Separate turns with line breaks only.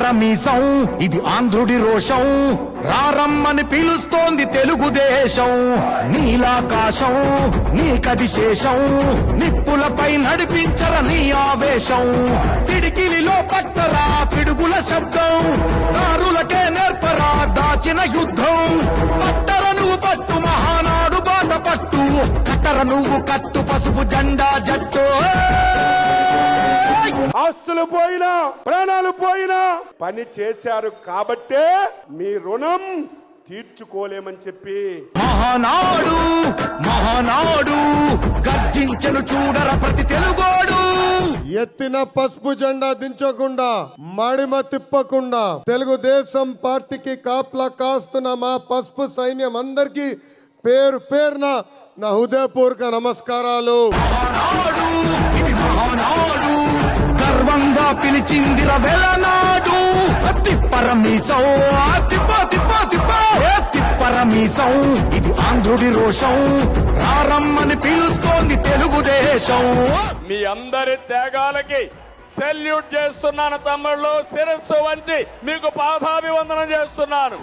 తిప్పరమీసం ఇది ఆంధ్రుడి రోషం, రారమ్మని పిలుస్తోంది తెలుగుదేశం. నీలాకాశం నీకది శేషం, నిప్పులపై నడిపించర నీ ఆవేశం. పిడికిలిలో పట్టరా పిడుగుల శబ్దం, దారులకే నేర్పరా దాచిన యుద్ధం. పట్టర నువ్వు పట్టు మహానాడు బాట పట్టు, కట్టర నువ్వు కట్టు పసుపు జెండా జట్టు.
ఆస్తులు పోయినా ప్రాణాలు పోయినా పని చేశారు కాబట్టే మీ రుణం తీర్చుకోలేమని చెప్పి
మహానాడు మహానాడు గర్జించను చూడర ప్రతి తెలుగోడు.
ఎత్తిన పసుపు జెండా దించకుండా మడిమ తిప్పకుండా తెలుగుదేశం పార్టీకి కాపలా కాస్తున్న మా పసుపు సైన్యం అందరికీ పేరు పేరున నా హృదయపూర్వక నమస్కారాలు.
మహానాడు ఇది మహానాడు, గర్వంగా పిలిచిందిర వెలనాడు. తిప్పరమీసం తిప్ప తిప్ప తిప్ప తిప్పరమీసం ఇది ఆంధ్రుడి రోషం, రారమ్మని పిలుస్తోంది తెలుగుదేశం.
మీ అందరి త్యాగాలకి సెల్యూట్ చేస్తున్నాను తమ్ముళ్ళు, శిరస్సు వంచి మీకు పాదాభివందనం చేస్తున్నాను.